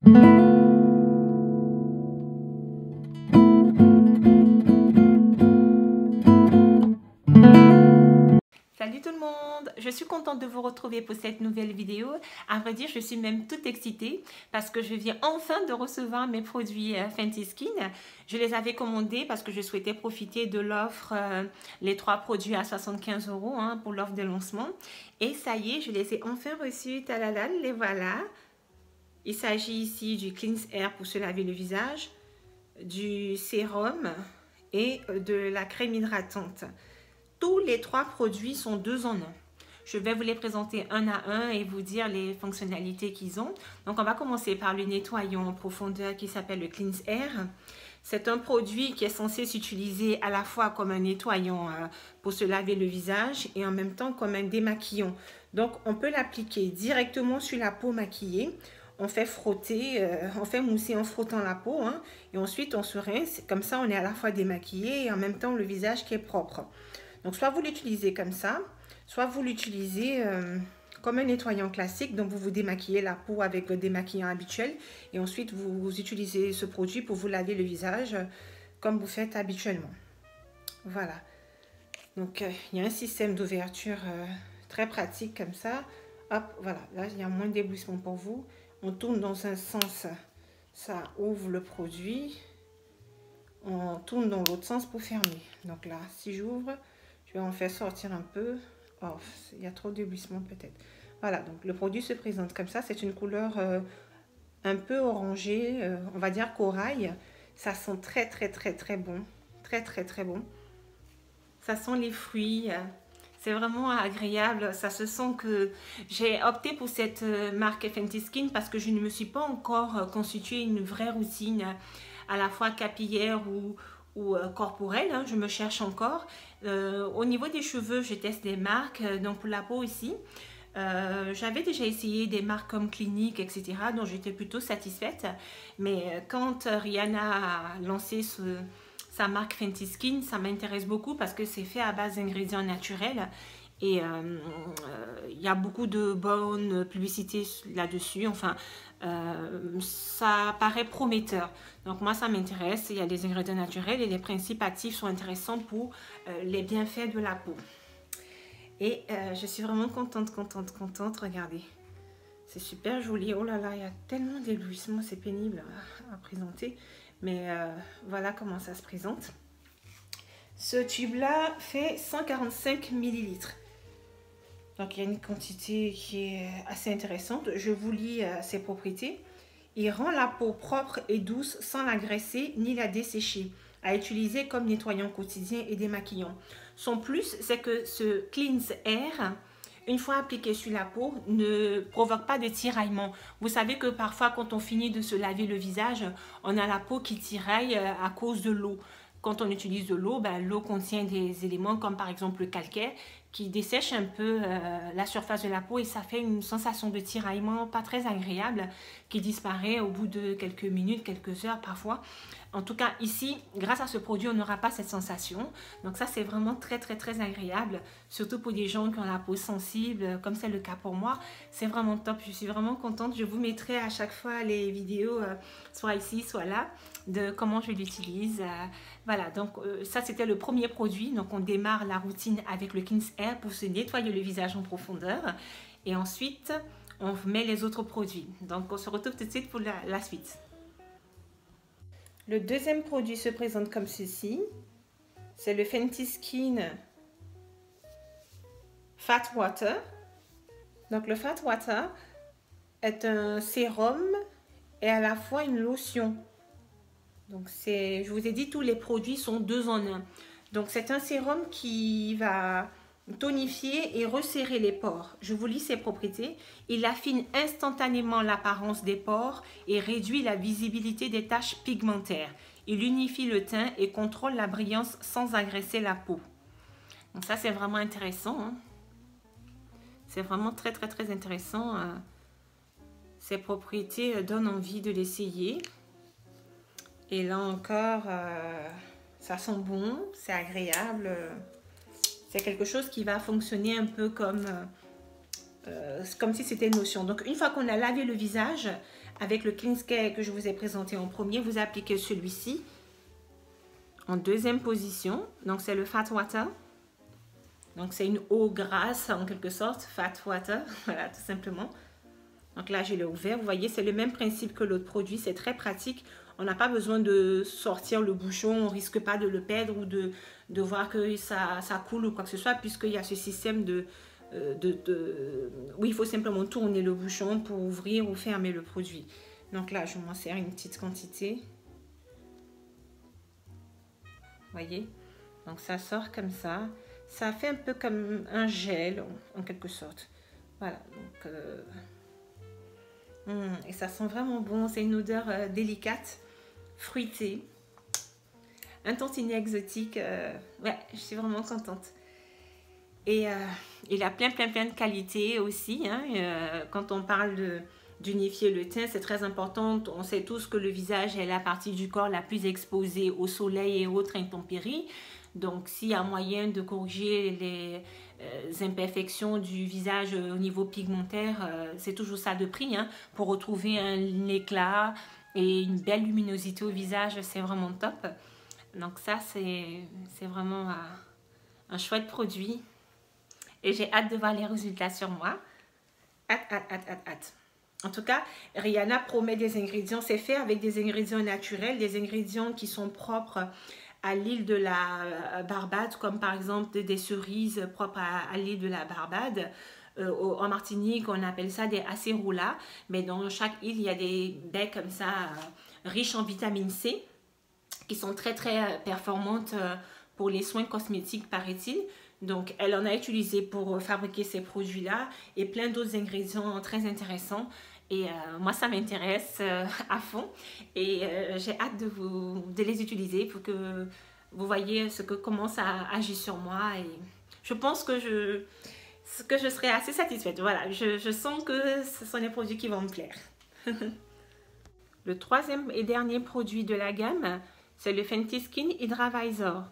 Salut tout le monde, je suis contente de vous retrouver pour cette nouvelle vidéo. À vrai dire, je suis même toute excitée parce que je viens enfin de recevoir mes produits Fenty Skin. Je les avais commandés parce que je souhaitais profiter de l'offre, les 3 produits à 75 € pour l'offre de lancement. Et ça y est, je les ai enfin reçus, talala, les voilà. Il s'agit ici du Cleanse Air pour se laver le visage, du sérum et de la crème hydratante. Tous les 3 produits sont 2 en 1. Je vais vous les présenter un à un et vous dire les fonctionnalités qu'ils ont. Donc, on va commencer par le nettoyant en profondeur qui s'appelle le Cleanse Air. C'est un produit qui est censé s'utiliser à la fois comme un nettoyant pour se laver le visage et en même temps comme un démaquillant. Donc, on peut l'appliquer directement sur la peau maquillée. On fait frotter, on fait mousser en frottant la peau et ensuite on se rince. Comme ça, on est à la fois démaquillé et en même temps le visage qui est propre. Donc, soit vous l'utilisez comme ça, soit vous l'utilisez comme un nettoyant classique. Donc, vous démaquillez la peau avec votre démaquillant habituel. Et ensuite, vous utilisez ce produit pour vous laver le visage comme vous faites habituellement. Voilà. Donc, il y a un système d'ouverture très pratique comme ça. Hop, voilà. Là, il y a moins d'éblouissement pour vous. On tourne dans un sens, ça ouvre le produit. On tourne dans l'autre sens pour fermer. Donc là, si j'ouvre... je vais en faire sortir un peu. Oh, il y a trop d'éblouissement peut-être. Voilà, donc le produit se présente comme ça. C'est une couleur un peu orangée, on va dire corail. Ça sent très bon. Très bon. Ça sent les fruits. C'est vraiment agréable. Ça se sent que j'ai opté pour cette marque Fenty Skin parce que je ne me suis pas encore constitué une vraie routine à la fois capillaire ou corporelle, je me cherche encore. Au niveau des cheveux, je teste des marques, donc pour la peau aussi. J'avais déjà essayé des marques comme Clinique, etc. dont j'étais plutôt satisfaite. Mais quand Rihanna a lancé sa marque Fenty Skin, ça m'intéresse beaucoup parce que c'est fait à base d'ingrédients naturels. Et il y a beaucoup de bonnes publicités là-dessus. Enfin, ça paraît prometteur. Donc moi, ça m'intéresse. Il y a des ingrédients naturels et les principes actifs sont intéressants pour les bienfaits de la peau. Et je suis vraiment contente. Regardez. C'est super joli. Oh là là, il y a tellement d'éblouissement. C'est pénible à présenter. Mais voilà comment ça se présente. Ce tube-là fait 145 ml. Donc, il y a une quantité qui est assez intéressante. Je vous lis ses propriétés. Il rend la peau propre et douce sans la graisser ni la dessécher, à utiliser comme nettoyant quotidien et démaquillant. Son plus, c'est que ce Cleanse Air, une fois appliqué sur la peau, ne provoque pas de tiraillement. Vous savez que parfois, quand on finit de se laver le visage, on a la peau qui tiraille à cause de l'eau. Quand on utilise de l'eau, l'eau contient des éléments comme par exemple le calcaire qui dessèche un peu la surface de la peau et ça fait une sensation de tiraillement pas très agréable qui disparaît au bout de quelques minutes, quelques heures parfois. En tout cas ici, grâce à ce produit, on n'aura pas cette sensation. Donc ça, c'est vraiment très agréable, surtout pour des gens qui ont la peau sensible, comme c'est le cas pour moi. C'est vraiment top, je suis vraiment contente. Je vous mettrai à chaque fois les vidéos, soit ici, soit là, de comment je l'utilise. Voilà, donc ça c'était le premier produit. Donc on démarre la routine avec le Cleanse Air pour se nettoyer le visage en profondeur. Et ensuite, on met les autres produits. Donc on se retrouve tout de suite pour la suite. Le deuxième produit se présente comme ceci. C'est le Fenty Skin Fat Water. Donc le Fat Water est un sérum et à la fois une lotion. Donc je vous ai dit, tous les produits sont 2 en 1. Donc c'est un sérum qui va tonifier et resserrer les pores. Je vous lis ses propriétés. Il affine instantanément l'apparence des pores et réduit la visibilité des taches pigmentaires. Il unifie le teint et contrôle la brillance sans agresser la peau. Donc ça, c'est vraiment intéressant. C'est vraiment très intéressant. Ses propriétés donnent envie de l'essayer. Et là encore, ça sent bon, c'est agréable. C'est quelque chose qui va fonctionner un peu comme si c'était une lotion. Donc, une fois qu'on a lavé le visage avec le Clean Scale que je vous ai présenté en premier, vous appliquez celui-ci en deuxième position. Donc, c'est le Fat Water. Donc, c'est une eau grasse en quelque sorte, Fat Water, voilà, tout simplement. Donc là, je l'ai ouvert. Vous voyez, c'est le même principe que l'autre produit. C'est très pratique. On n'a pas besoin de sortir le bouchon. On ne risque pas de le perdre ou de voir que ça coule ou quoi que ce soit, puisqu'il y a ce système oui, il faut simplement tourner le bouchon pour ouvrir ou fermer le produit. Donc là, je m'en sers une petite quantité. Vous voyez? Donc ça sort comme ça. Ça fait un peu comme un gel, en quelque sorte. Voilà. Donc, et ça sent vraiment bon. C'est une odeur délicate, fruitée. Un tantinet exotique. Ouais, je suis vraiment contente. Et il a plein de qualités aussi. Hein. Quand on parle d'unifier le teint, c'est très important. On sait tous que le visage est la partie du corps la plus exposée au soleil et autres intempéries. Donc, s'il y a moyen de corriger les imperfections du visage au niveau pigmentaire, c'est toujours ça de prix. Hein, pour retrouver un éclat et une belle luminosité au visage, c'est vraiment top. Donc ça, c'est vraiment un chouette produit. Et j'ai hâte de voir les résultats sur moi. Hâte. En tout cas, Rihanna promet des ingrédients. C'est fait avec des ingrédients naturels, des ingrédients qui sont propres à l'île de la Barbade, comme par exemple des cerises propres à l'île de la Barbade. En Martinique, on appelle ça des acérolas. Mais dans chaque île, il y a des baies comme ça, riches en vitamine C, qui sont très performantes pour les soins cosmétiques, paraît-il. Donc, elle en a utilisé pour fabriquer ces produits-là et plein d'autres ingrédients très intéressants. Et moi, ça m'intéresse à fond. Et j'ai hâte de les utiliser pour que vous voyez comment ça agit sur moi. Et je pense que je serai assez satisfaite. Voilà, je sens que ce sont des produits qui vont me plaire. Le troisième et dernier produit de la gamme, c'est le Fenty Skin Hydravisor.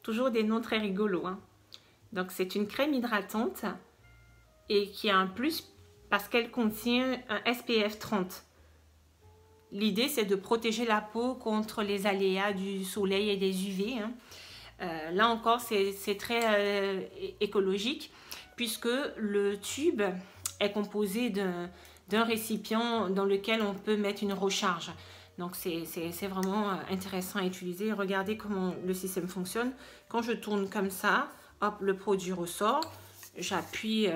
Toujours des noms très rigolos, hein. Donc, c'est une crème hydratante et qui a un plus parce qu'elle contient un SPF 30. L'idée, c'est de protéger la peau contre les aléas du soleil et des UV. Hein. Là encore, c'est très écologique puisque le tube est composé d'un récipient dans lequel on peut mettre une recharge. Donc, c'est vraiment intéressant à utiliser. Regardez comment le système fonctionne. Quand je tourne comme ça, hop, le produit ressort. J'appuie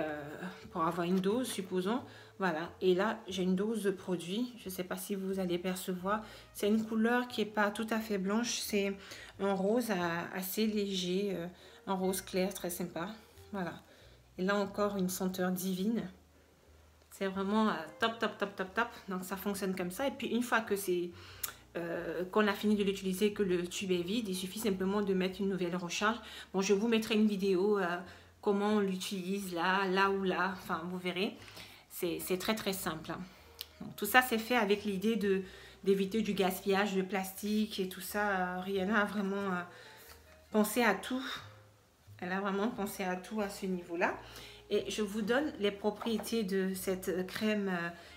pour avoir une dose, supposons. Voilà. Et là, j'ai une dose de produit. Je ne sais pas si vous allez percevoir. C'est une couleur qui n'est pas tout à fait blanche. C'est un rose assez léger. Un rose clair, très sympa. Voilà. Et là encore, une senteur divine. C'est vraiment top. Donc, ça fonctionne comme ça. Et puis, une fois que qu'on a fini de l'utiliser, que le tube est vide, il suffit simplement de mettre une nouvelle recharge. Bon, je vous mettrai une vidéo comment on l'utilise là ou là. Enfin, vous verrez. C'est très simple. Donc, tout ça, c'est fait avec l'idée d'éviter du gaspillage de plastique et tout ça. Rihanna a vraiment pensé à tout. Elle a vraiment pensé à tout à ce niveau-là. Et je vous donne les propriétés de cette crème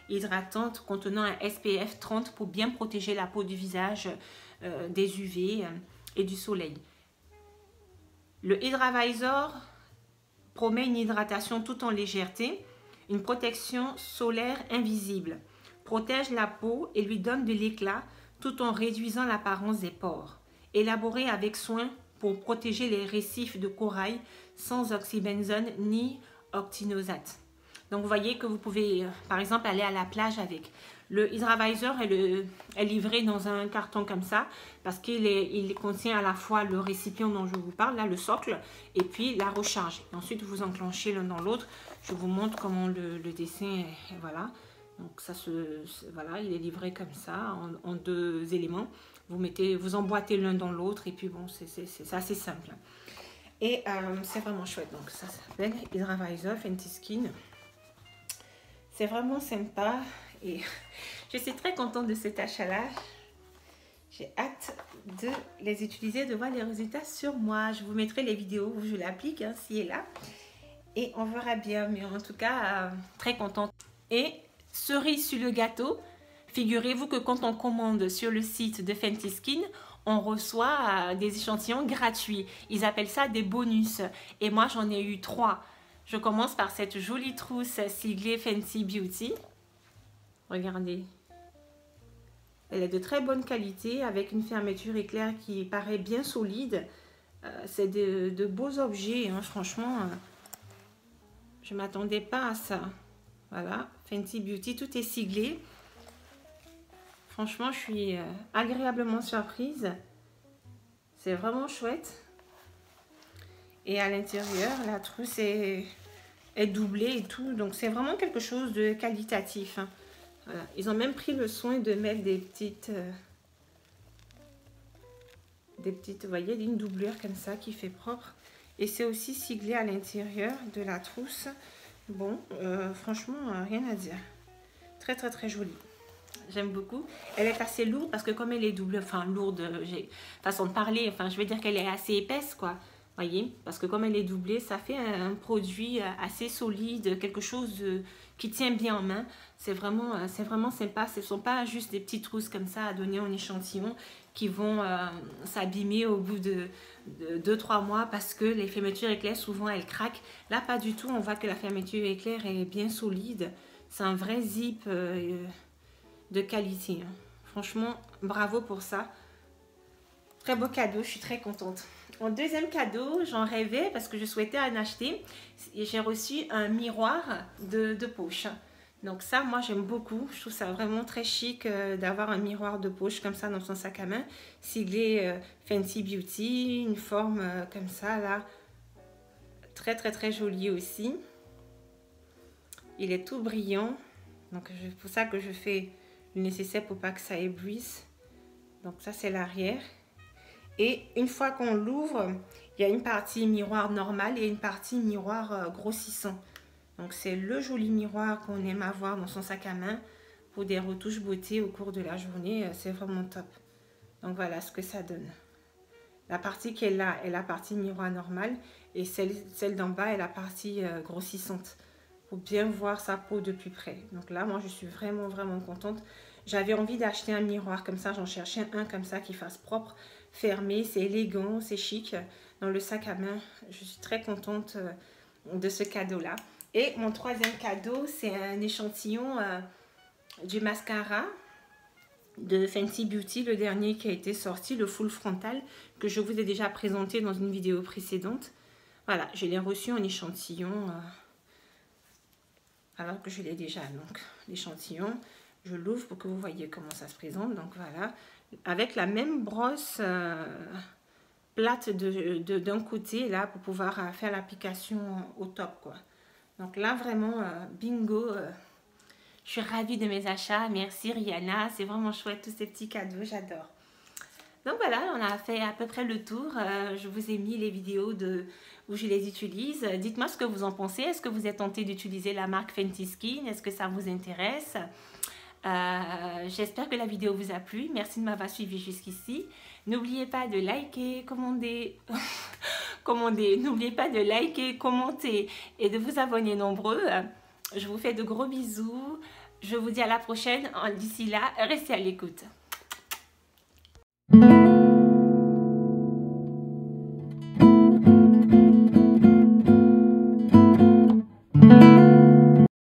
hydratante contenant un SPF 30 pour bien protéger la peau du visage des UV et du soleil. Le Hydravisor promet une hydratation tout en légèreté, une protection solaire invisible, protège la peau et lui donne de l'éclat tout en réduisant l'apparence des pores. Élaboré avec soin pour protéger les récifs de corail sans oxybenzone ni octinosate. Donc, vous voyez que vous pouvez, par exemple, aller à la plage avec. Le Hydravisor est livré dans un carton comme ça parce qu'il contient à la fois le récipient dont je vous parle, là, le socle, et puis la recharge. Et ensuite, vous enclenchez l'un dans l'autre. Je vous montre comment le dessin est, voilà. Donc, voilà, il est livré comme ça, en deux éléments. Vous emboîtez l'un dans l'autre et puis bon, c'est assez simple. Et c'est vraiment chouette. Donc, ça s'appelle Hydravisor Fenty Skin. C'est vraiment sympa. Et je suis très contente de cet achat-là. J'ai hâte de les utiliser, de voir les résultats sur moi. Je vous mettrai les vidéos où je l'applique, hein, ci et là. Et on verra bien. Mais en tout cas, très contente. Et cerise sur le gâteau, Figurez-vous que quand on commande sur le site de Fenty Skin, on reçoit des échantillons gratuits. Ils appellent ça des bonus. Et moi, j'en ai eu 3. Je commence par cette jolie trousse siglée Fenty Beauty. Regardez. Elle est de très bonne qualité avec une fermeture éclair qui paraît bien solide. C'est de beaux objets, hein, franchement. Je ne m'attendais pas à ça. Voilà, Fenty Beauty, tout est siglé. Franchement, je suis agréablement surprise. C'est vraiment chouette. Et à l'intérieur, la trousse est doublée et tout. Donc, c'est vraiment quelque chose de qualitatif. Hein. Voilà. Ils ont même pris le soin de mettre des petites, vous voyez, une doublure comme ça qui fait propre. Et c'est aussi siglé à l'intérieur de la trousse. Bon, franchement, rien à dire. Très, très, très jolie. J'aime beaucoup. Elle est assez lourde parce que comme elle est double, enfin lourde, j'ai façon de parler, enfin je veux dire qu'elle est assez épaisse quoi. Voyez, parce que comme elle est doublée, ça fait un produit assez solide, quelque chose qui tient bien en main. C'est vraiment sympa. Ce ne sont pas juste des petites trousses comme ça à donner en échantillon qui vont s'abîmer au bout de 2-3 mois parce que les fermetures éclair, souvent elles craquent. Là, pas du tout. On voit que la fermeture éclair est bien solide. C'est un vrai zip de qualité. Franchement, bravo pour ça. Très beau cadeau, je suis très contente. En deuxième cadeau, j'en rêvais parce que je souhaitais en acheter. J'ai reçu un miroir de poche. Donc ça, moi j'aime beaucoup. Je trouve ça vraiment très chic d'avoir un miroir de poche comme ça dans son sac à main. Siglé Fenty Beauty, une forme comme ça là. Très très très joli aussi. Il est tout brillant. Donc c'est pour ça que je fais le nécessaire pour pas que ça éblouisse. Donc ça c'est l'arrière. Et une fois qu'on l'ouvre, il y a une partie miroir normale et une partie miroir grossissant. Donc c'est le joli miroir qu'on aime avoir dans son sac à main pour des retouches beauté au cours de la journée. C'est vraiment top. Donc voilà ce que ça donne. La partie qui est là est la partie miroir normale et celle d'en bas est la partie grossissante. Pour bien voir sa peau de plus près. Donc là, moi, je suis vraiment, vraiment contente. J'avais envie d'acheter un miroir comme ça. J'en cherchais un comme ça qui fasse propre, fermé. C'est élégant, c'est chic. Dans le sac à main, je suis très contente de ce cadeau-là. Et mon troisième cadeau, c'est un échantillon du mascara de Fenty Beauty, le dernier qui a été sorti, le full frontal, que je vous ai déjà présenté dans une vidéo précédente. Voilà, je l'ai reçu en échantillon... alors que je l'ai déjà, donc l'échantillon, je l'ouvre pour que vous voyez comment ça se présente. Donc voilà, avec la même brosse plate d'un côté là pour pouvoir faire l'application au top quoi. Donc là vraiment bingo, je suis ravie de mes achats. Merci Rihanna, c'est vraiment chouette tous ces petits cadeaux, j'adore. Donc voilà, on a fait à peu près le tour. Je vous ai mis les vidéos où je les utilise. Dites-moi ce que vous en pensez. Est-ce que vous êtes tenté d'utiliser la marque Fenty Skin? Est-ce que ça vous intéresse? J'espère que la vidéo vous a plu. Merci de m'avoir suivi jusqu'ici. N'oubliez pas de liker, n'oubliez pas de liker, commenter et de vous abonner nombreux. Je vous fais de gros bisous. Je vous dis à la prochaine. D'ici là, restez à l'écoute.